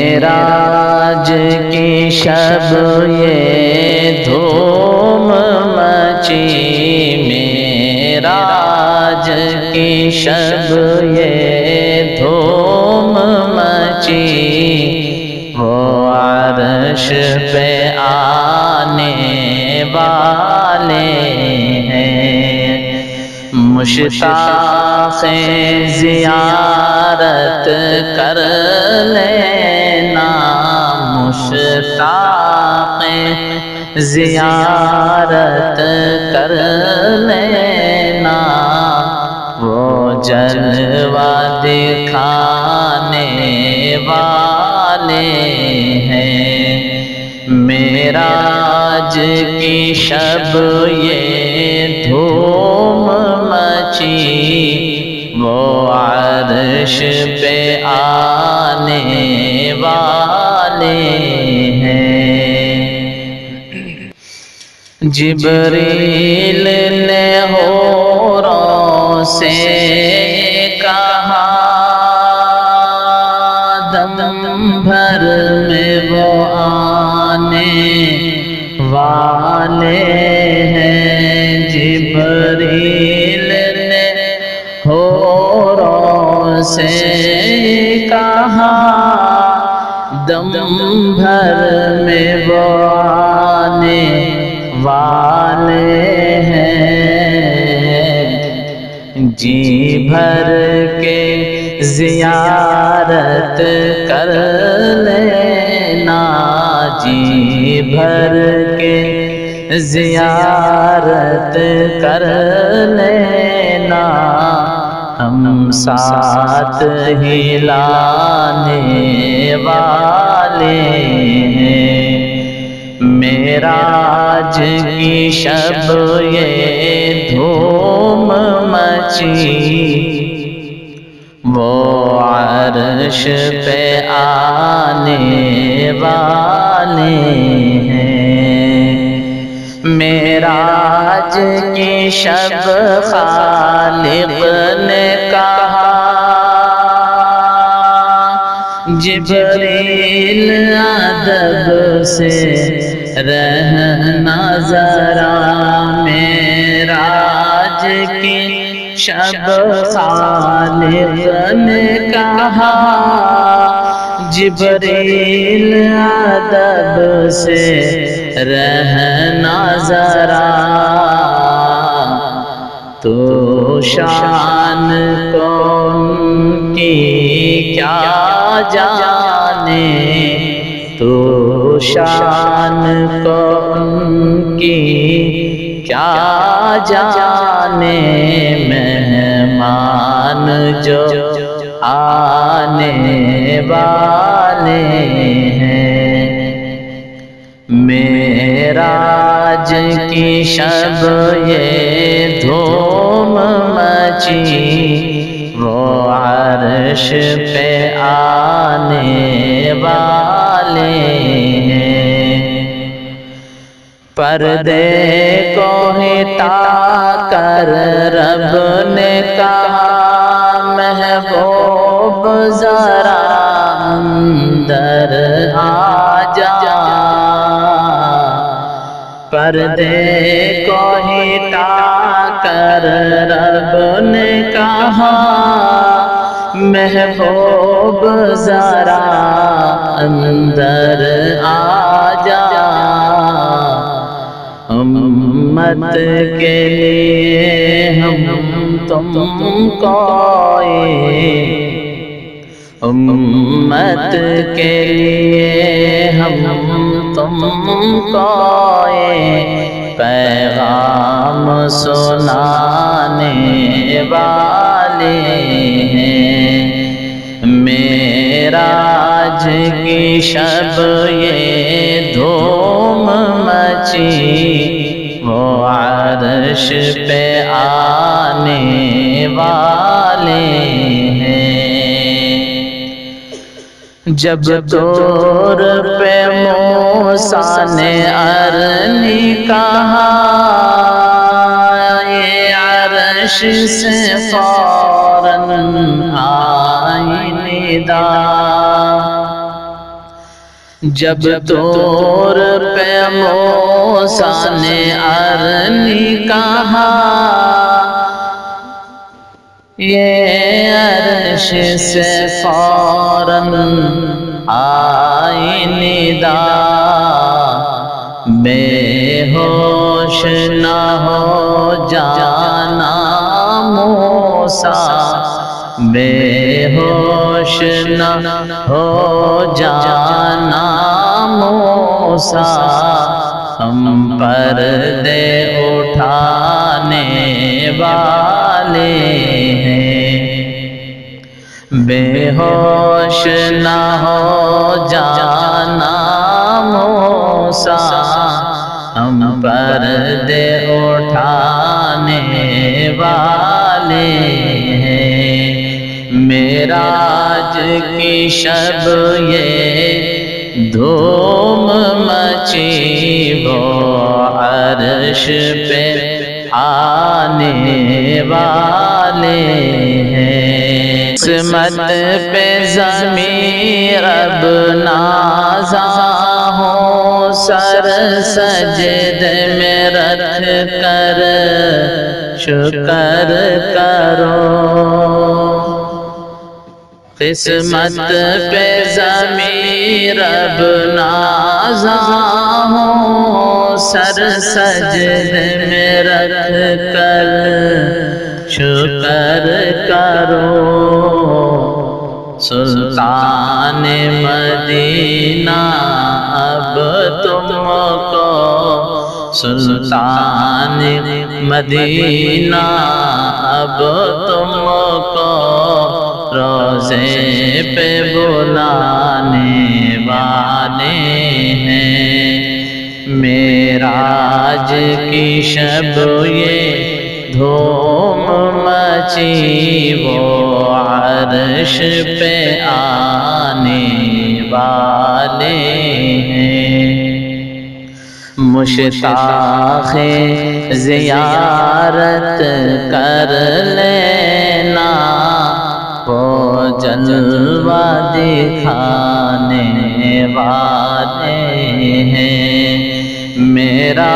معراج کی شب یہ دھوم مچی، معراج کی شب یہ دھوم مچی، وہ عرش پہ آنے والے ہیں، مشتاق زیارت کر لینا، مشتاق زیارت کر لینا، وہ جلوہ دکھانے والے ہیں، معراج کی شب یہ دھوم مچی، وہ عرش پہ آنے والے ہیں۔ جبریل نے حوروں سے کہا، دم بھر میں وہ آنے والے ہیں، جبریل نے حوروں سے کہا، دم بھر میں وہ آنے والے ہیں، جی بھر کے زیارت کر لینا، جی بھر کے زیارت کر لینا، ہم ساتھ ہی لانے والے ہیں، معراج کی شب یہ دھوم مچی، وہ عرش پہ آنے والے ہیں، معراج کی شب خالق نے کہا، جبریل ادب سے رہنا ذرا، معراج کی شب خالق نے کہا، جبریل ادب سے رہنا ذرا، تو شان کون کی کیا جانے، تو شان کون کی کیا جانے، مہمان جو آنے والے ہیں، معراج کی شب یہ دھوم مچی، وہ عرش پہ آنے والے ہیں، پردے کو ہٹا کر رب نے کہا، محبوب ذرا اندر آ جا، پردے کو ہٹا کر رب نے کہا، محبوب ذرا اندر آ جا، امت کے لیے ہم تم کو، امت کے لیے ہم تم کو پیغام سنانے والے ہیں، معراج کی شب یہ دھوم مچی، وہ عرش پہ آنے والے ہیں، جب طور پہ موسیٰ نے ارنی کہا، یہ عرش سے فوراً آئی ندا، جب طور پہ موسیٰ نے ارنی کہا یہ عرش سے فوراً آئی ندا بے ہوش نہ ہو جانا موسیٰ بے ہوش نہ ہو جانا موسیٰ ہم پردے اٹھانے والے ہیں بے ہوش نہ ہو جانا موسیٰ ہم پردے اٹھانے والے ہیں معراج کی شب یہ دھوم مچی وہ عرش پہ آنے والے ہیں قسمت پہ ضمیر اب نازاں ہو سر سجدے میں رکھ کر شکر کرو قسمت پہ ضمیر اب نازاں ہو سر سجدے میں رکھ کر شکر کرو سلطان مدینہ اب تم کو سلطان مدینہ اب تم کو روضے پہ بلانے والے ہیں معراج کی شب یہ دھوم مچی وہ عرش پہ آنے والے ہیں مشتاق زیارت کر لینا وہ جلوہ دکھانے والے ہیں میرا